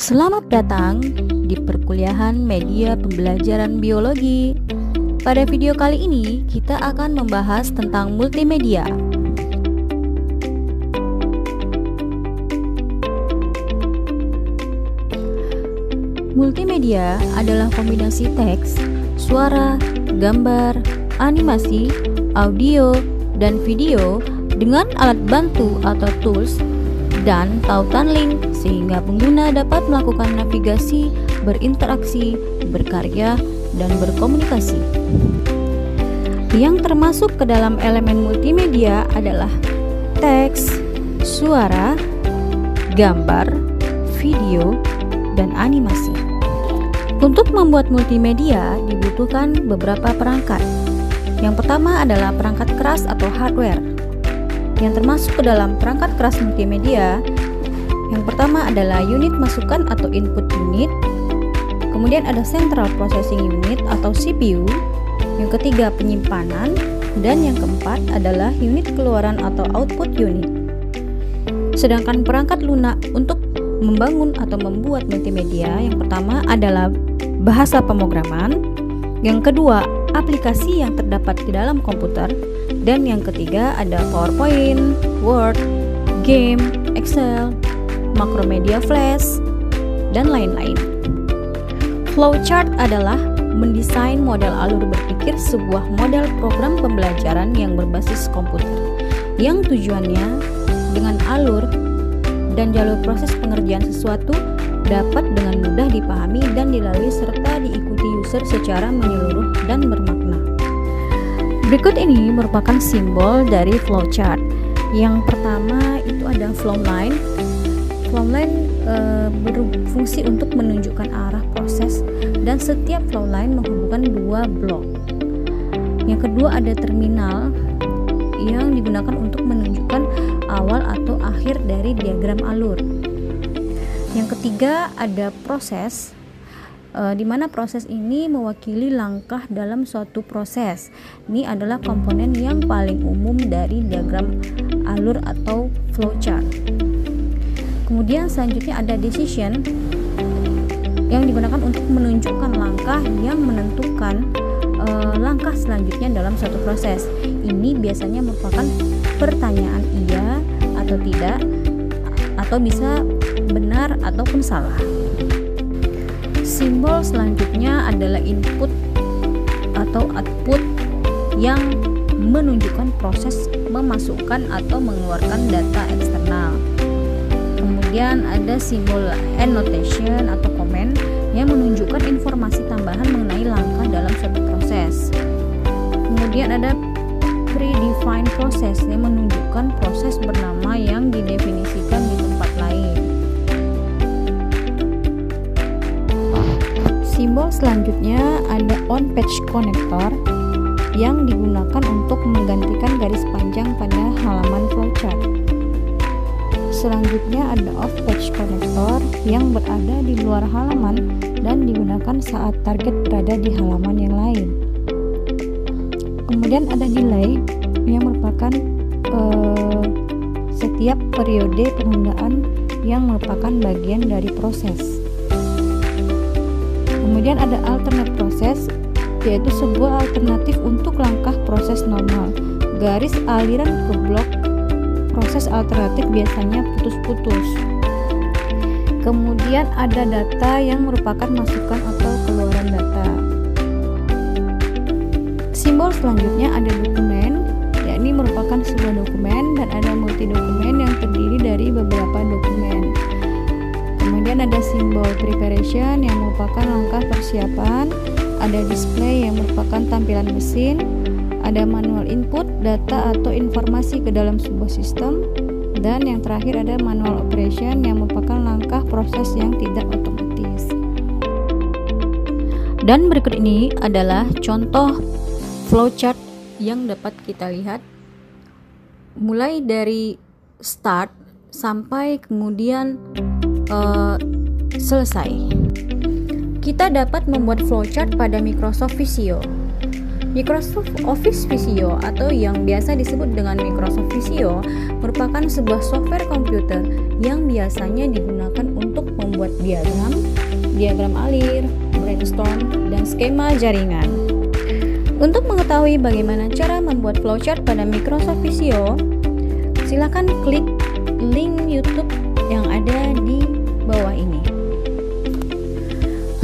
Selamat datang di perkuliahan media pembelajaran biologi. Pada video kali ini, kita akan membahas tentang multimedia. Multimedia adalah kombinasi teks, suara, gambar, animasi, audio, dan video dengan alat bantu atau tools dan tautan link sehingga pengguna dapat melakukan navigasi, berinteraksi, berkarya, dan berkomunikasi. Yang termasuk ke dalam elemen multimedia adalah teks, suara, gambar, video, dan animasi. Untuk membuat multimedia dibutuhkan beberapa perangkat. Yang pertama adalah perangkat keras atau hardware. Yang termasuk ke dalam perangkat keras multimedia, yang pertama adalah unit masukan atau input unit, kemudian ada central processing unit atau CPU, yang ketiga penyimpanan, dan yang keempat adalah unit keluaran atau output unit. Sedangkan perangkat lunak untuk membangun atau membuat multimedia, yang pertama adalah bahasa pemrograman, yang kedua aplikasi yang terdapat di dalam komputer, dan yang ketiga ada PowerPoint, Word, game, Excel, Macromedia Flash, dan lain-lain. Flowchart adalah mendesain model alur berpikir sebuah model program pembelajaran yang berbasis komputer, yang tujuannya dengan alur dan jalur proses pengerjaan sesuatu dapat dengan mudah dipahami dan dilalui serta diikuti user secara menyeluruh dan bermakna. Berikut ini merupakan simbol dari flowchart. Yang pertama itu ada flowline. Flowline berfungsi untuk menunjukkan arah proses dan setiap flowline menghubungkan dua blok. Yang kedua ada terminal yang digunakan untuk menunjukkan awal atau akhir dari diagram alur. Yang ketiga ada proses, di mana proses ini mewakili langkah dalam suatu proses. Ini adalah komponen yang paling umum dari diagram alur atau flowchart. Kemudian selanjutnya ada decision yang digunakan untuk menunjukkan langkah yang menentukan langkah selanjutnya dalam suatu proses. Ini biasanya merupakan pertanyaan iya atau tidak, atau bisa benar ataupun salah. Simbol selanjutnya adalah input atau output yang menunjukkan proses memasukkan atau mengeluarkan data eksternal. Kemudian ada simbol annotation atau komen yang menunjukkan informasi tambahan mengenai langkah dalam suatu proses. Kemudian ada predefined process yang menunjukkan proses bernama yang didefinisikan di tempat lain. Simbol selanjutnya ada on-page connector yang digunakan untuk menggantikan garis panjang pada halaman flowchart. Selanjutnya ada off-page connector yang berada di luar halaman dan digunakan saat target berada di halaman yang lain. Kemudian ada delay yang merupakan setiap periode penundaan yang merupakan bagian dari proses. Kemudian ada alternate process, yaitu sebuah alternatif untuk langkah proses normal. Garis aliran ke blok proses alternatif biasanya putus-putus. Kemudian ada data yang merupakan masukan atau keluaran data. Simbol selanjutnya ada dokumen, yakni merupakan sebuah dokumen, dan ada multi dokumen yang terdiri dari beberapa dokumen. Kemudian ada simbol preparation yang merupakan langkah persiapan, ada display yang merupakan tampilan mesin, ada manual input data atau informasi ke dalam sebuah sistem, dan yang terakhir ada manual operation yang merupakan langkah proses yang tidak otomatis. Dan berikut ini adalah contoh flowchart yang dapat kita lihat mulai dari start sampai kemudian selesai. Kita dapat membuat flowchart pada Microsoft Visio. Microsoft Office Visio atau yang biasa disebut dengan Microsoft Visio merupakan sebuah software komputer yang biasanya digunakan untuk membuat membuat diagram, diagram alir, brainstorm, dan skema jaringan. Untuk mengetahui bagaimana cara membuat flowchart pada Microsoft Visio, silakan klik link YouTube yang ada di bawah ini.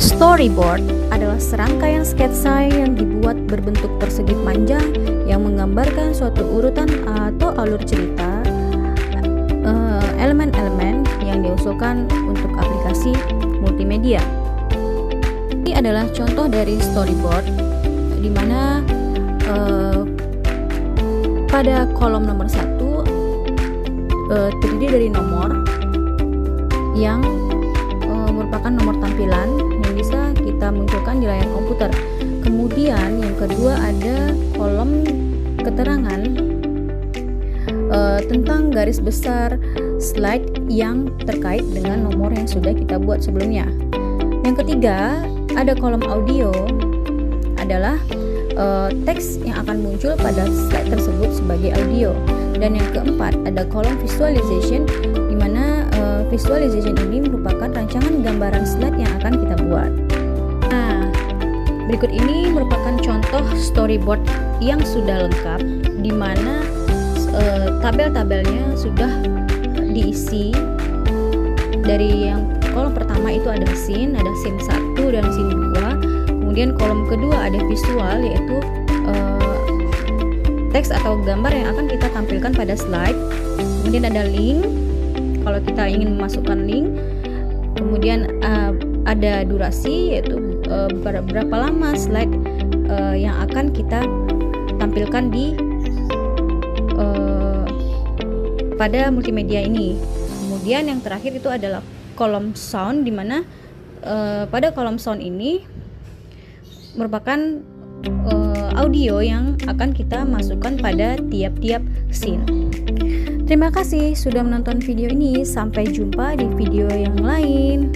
Storyboard adalah serangkaian sketsa yang dibuat berbentuk persegi panjang yang menggambarkan suatu urutan atau alur cerita, elemen-elemen yang diusulkan untuk aplikasi multimedia. Ini adalah contoh dari storyboard, di mana pada kolom nomor 1 terdiri dari nomor yang merupakan nomor tampilan yang bisa kita munculkan di layar komputer. Kemudian yang kedua ada kolom keterangan tentang garis besar slide yang terkait dengan nomor yang sudah kita buat sebelumnya. Yang ketiga ada kolom audio, adalah teks yang akan muncul pada slide tersebut sebagai audio. Dan yang keempat ada kolom visualization, di mana visualization ini merupakan rancangan gambaran slide yang akan kita buat. Nah, berikut ini merupakan contoh storyboard yang sudah lengkap, di mana tabel-tabelnya sudah diisi. Dari yang kolom pertama itu ada scene 1 dan scene 2. Kemudian kolom kedua ada visual, yaitu teks atau gambar yang akan kita tampilkan pada slide. Kemudian ada link, kalau kita ingin memasukkan link. Kemudian ada durasi, yaitu berapa lama slide yang akan kita tampilkan di pada multimedia ini. Kemudian yang terakhir itu adalah kolom sound, di mana pada kolom sound ini merupakan audio yang akan kita masukkan pada tiap-tiap scene. Terima kasih sudah menonton video ini. Sampai jumpa di video yang lain.